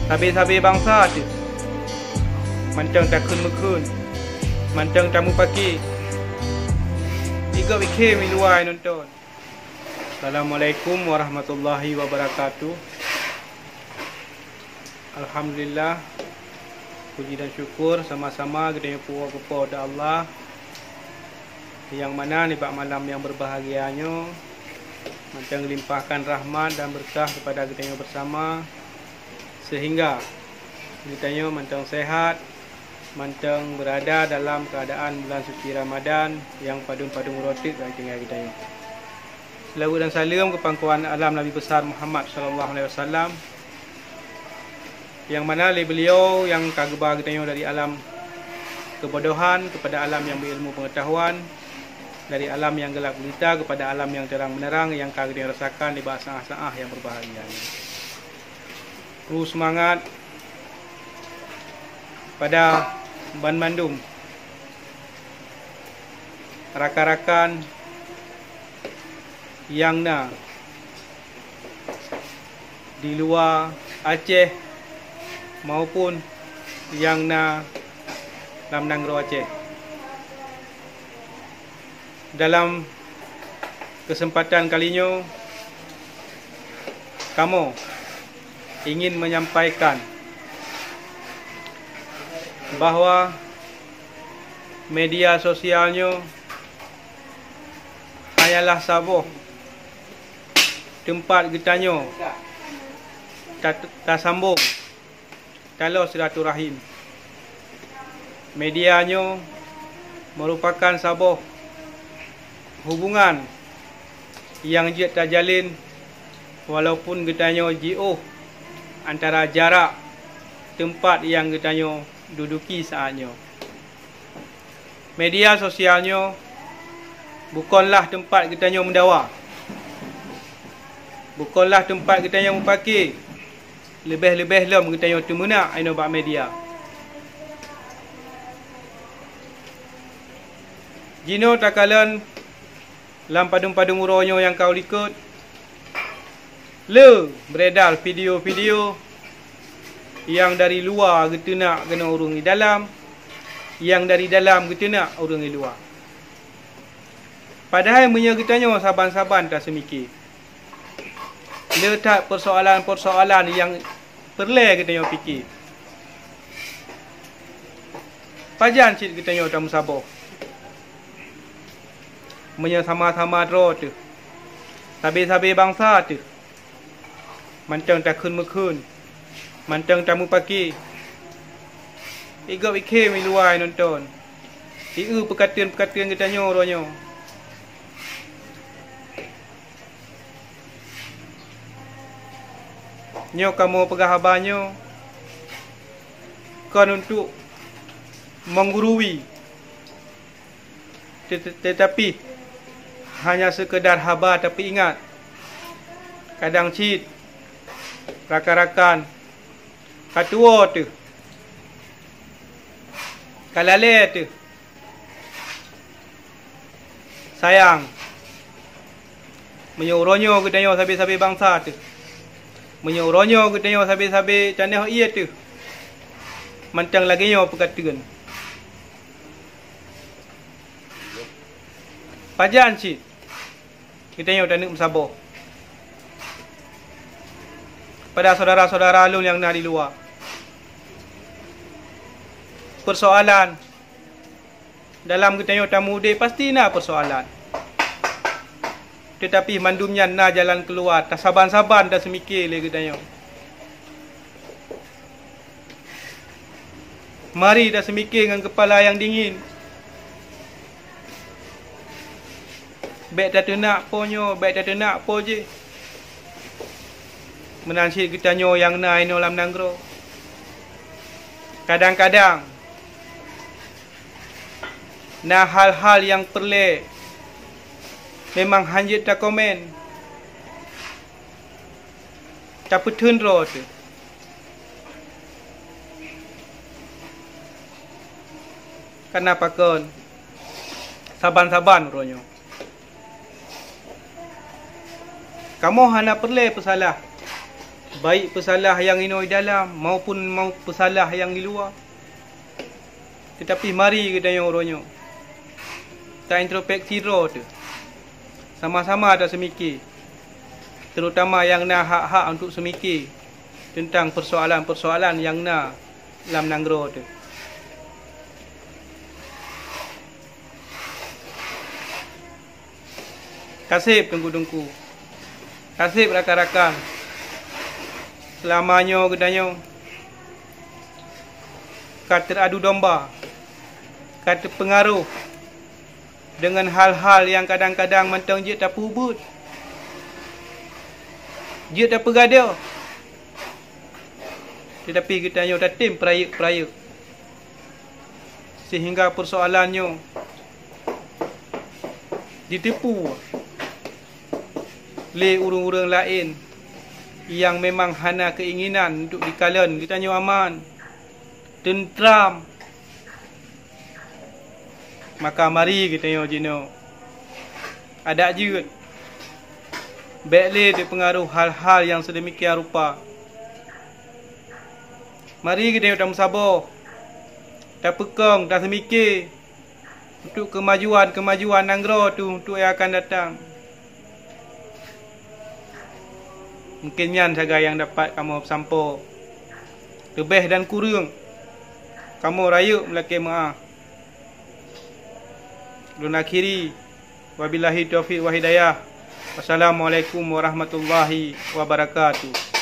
Sabi-sabi bangsa tu mancang takun mekun, mancang tamu pagi. Tiga wikhe miluai nonton. Assalamualaikum warahmatullahi wabarakatuh. Alhamdulillah, puji dan syukur sama-sama kita puas kepada Allah, yang mana ni pak malam yang berbahagianya mancang limpahkan rahmat dan berkah kepada kita bersama, sehingga kita mancang sehat, mancang berada dalam keadaan bulan suci Ramadan yang padung-padung rotik bagi kita. Selawat dan salam ke pangkuan alam Nabi besar Muhammad sallallahu alaihi wasallam, yang mana beliau yang kageba kita dari alam kebodohan kepada alam yang berilmu pengetahuan, dari alam yang gelap gulita kepada alam yang terang menerang, yang kagak rasakan di bahasa sa'ah yang berbahagia. Terus semangat pada Ban Bandung, rakan-rakan yang di luar Aceh maupun yang dalam Nanggro Aceh. Dalam kesempatan kalinya, kamu ingin menyampaikan bahawa media sosialnya hanyalah sabuh tempat getanyo tak sambung kalau silaturahim. Medianya merupakan sabuh hubungan yang dia terjalin walaupun getanyo jauh antara jarak tempat yang getanyo duduki saatnya. Media sosialnya bukanlah tempat getanyo mendawa, bukanlah tempat getanyo mempaki. Lebih-lebih lom getanyo temuna aino bak media. Jino takalan lam padung-padung uronyo yang kau likut, le beredar video-video yang dari luar getena kena urung di dalam, yang dari dalam getena urung di luar. Padahal punya getanya saban-saban tak semikir. Letak persoalan-persoalan yang perlu getanya fikir. Pajan cik getanya tak musabah. Punya sama-sama dro tu. Sabi-sabi bangsa tu mancang takun mekun, mancang tamu pagi. Iga wikhe miluai nonton. Iu perkataan-perkataan getanya ronyo. Nyo kamu pegahabanyo kan untuk menggurui, tetapi hanya sekedar haba. Tapi ingat, kadang cid rakan-rakan katua tu, kalale tu sayang menyuruhnya gedanyo sabi-sabi bangsa tu, menyuruhnya gedanyo sabi-sabi caneh iya tu, mancang laginya perkataan. Pajan cid gedanyo tak nak mensabar pada saudara-saudara alun yang di luar. Persoalan dalam getanyo tamu dia pasti persoalan. Tetapi mandumnya jalan keluar, tak saban-saban dah semikir le getanyo. Mari dah semikir dengan kepala yang dingin. Baik tak nak ponyo, baik tak nak po je. Menansi getanyo yang ino lam Nanggro. Kadang-kadang hal-hal yang perlu memang hanjit tak komen. Tak petun ro tu. Kenapa kon? Saban-saban ronyo. Kamu hanya perlu pesalah baik pesalah yang inoi dalam maupun pesalah yang di luar. Tetapi mari kita yang orangnya tak introspeksi roh tu. Sama-sama ada semikir. Terutama yang nak hak-hak untuk semikir tentang persoalan-persoalan yang nak dalam nanggro tu. Kasih tengku-tengku. Kasih rakan-rakan. Selamanya kedanya kata adu domba, kata pengaruh dengan hal-hal yang kadang-kadang mentang dia tak pubut, dia tak pergada, tetapi kita hanya tatim peraya-peraya sehingga persoalannya ditipu oleh urang-urang lain yang memang hanya keinginan untuk dikalan kita hanya aman, tentram. Maka mari kita yo jino ada je baiklah dipengaruh hal-hal yang sedemikian rupa. Mari kita yo tak sabar, tak pekang, tak semikir untuk kemajuan nanggro tu untuk yang akan datang. Mungkin yan saja yang dapat kamu sampo. Lebih dan kurang kamu rayuk melaki maaf. Dun akhiri wabillahi taufiq wa hidayah. Wassalamualaikum warahmatullahi wabarakatuh.